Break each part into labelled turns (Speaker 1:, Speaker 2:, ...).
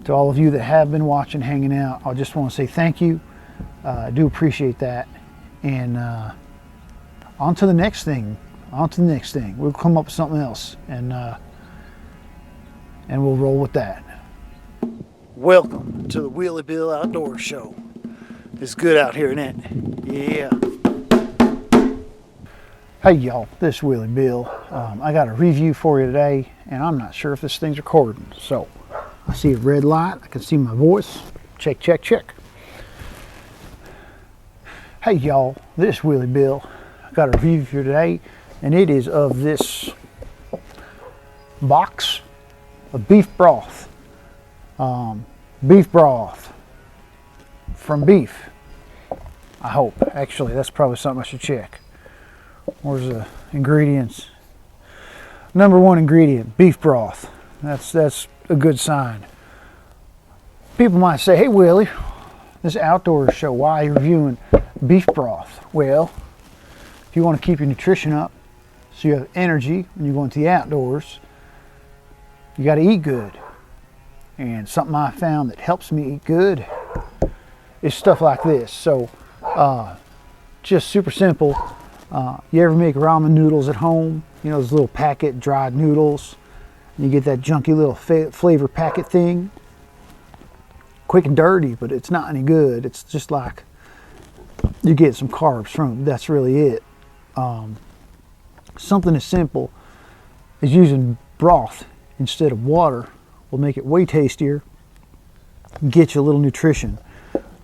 Speaker 1: To all of you that have been watching, hanging out, I just want to say thank you. I do appreciate that. And on to the next thing. We'll come up with something else, and we'll roll with that. Welcome to the Willie Bill Outdoor Show. It's good out here, isn't it? Yeah. Hey y'all, this is Willie Bill. I got a review for you today, and I'm not sure if this thing's recording. So, I see a red light. I can see my voice. Check, check, check. Hey y'all, this is Willie Bill. I got a review for you today, and it is of this box of beef broth. Beef broth from beef, I hope. Actually, that's probably something I should check. Where's the ingredients? Number one ingredient, beef broth. That's a good sign. People might say, hey Willie, this outdoor show, why are you reviewing beef broth? Well, if you want to keep your nutrition up so you have energy when you go into the outdoors, you got to eat good. And something I found that helps me eat good is stuff like this. So just super simple. You ever make ramen noodles at home? You know, those little packet dried noodles. And you get that junky little flavor packet thing. Quick and dirty, but it's not any good. It's just like you get some carbs from it. That's really it. Something as simple as using broth instead of water will make it way tastier, get you a little nutrition.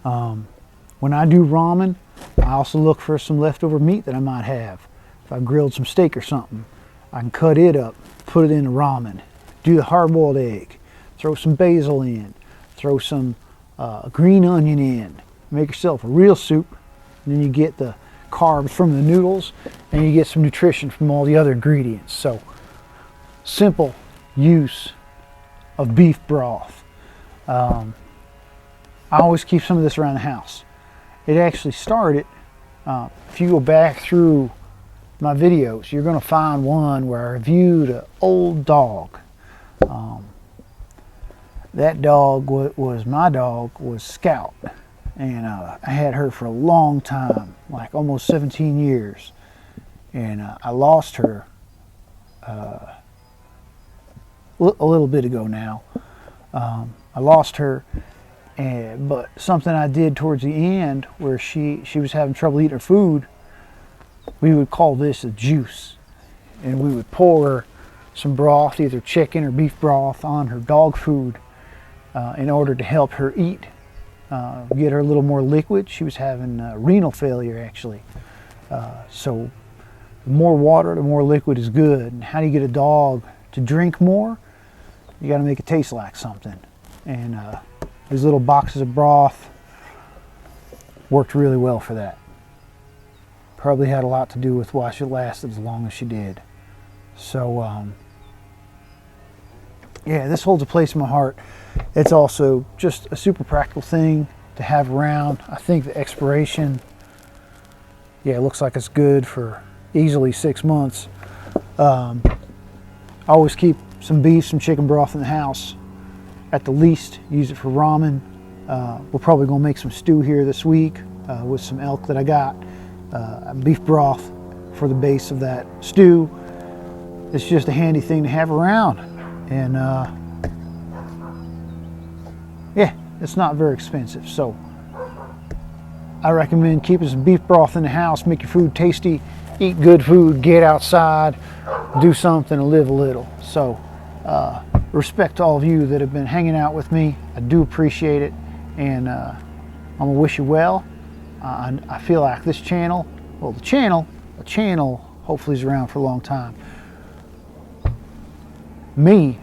Speaker 1: When I do ramen, I also look for some leftover meat that I might have. If I grilled some steak or something, I can cut it up, put it in the ramen, do the hard-boiled egg, throw some basil in, throw some green onion in, make yourself a real soup, and then you get the carbs from the noodles, and you get some nutrition from all the other ingredients. So, simple use of beef broth. I always keep some of this around the house. It actually started, if you go back through my videos, you're going to find one where I reviewed an old dog. That dog was Scout, and I had her for a long time, like almost 17 years, and I lost her a little bit ago now. I lost her. But something I did towards the end where she was having trouble eating her food, we would call this a juice. And we would pour her some broth, either chicken or beef broth, on her dog food in order to help her eat, get her a little more liquid. She was having renal failure, actually. So the more water, the more liquid is good. And how do you get a dog to drink more? You got to make it taste like something. And these little boxes of broth worked really well for that. Probably had a lot to do with why she lasted as long as she did. So, yeah, this holds a place in my heart. It's also just a super practical thing to have around. I think the expiration, yeah, it looks like it's good for easily 6 months. I always keep some beef, some chicken broth in the house. At the least, use it for ramen. We're probably going to make some stew here this week with some elk that I got. Beef broth for the base of that stew. It's just a handy thing to have around. And yeah, it's not very expensive. So I recommend keeping some beef broth in the house. Make your food tasty. Eat good food. Get outside. Do something and live a little. So respect to all of you that have been hanging out with me. I do appreciate it, and I'm gonna wish you well. I feel like this channel, well, the channel hopefully is around for a long time. Me,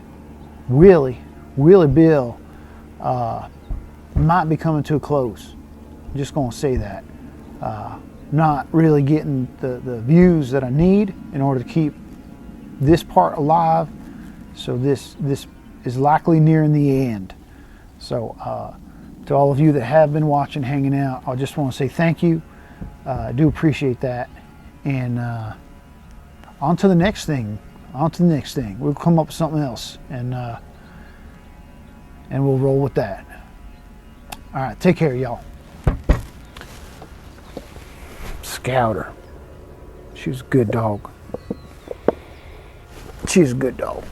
Speaker 1: Willie Bill, might be coming to a close. I'm just gonna say that. Not really getting the views that I need in order to keep this part alive. So this is likely nearing the end. So to all of you that have been watching, hanging out, I just want to say thank you. I do appreciate that. And on to the next thing. We'll come up with something else. And and we'll roll with that. All right, take care, y'all. Scouter. She's a good dog. She's a good dog.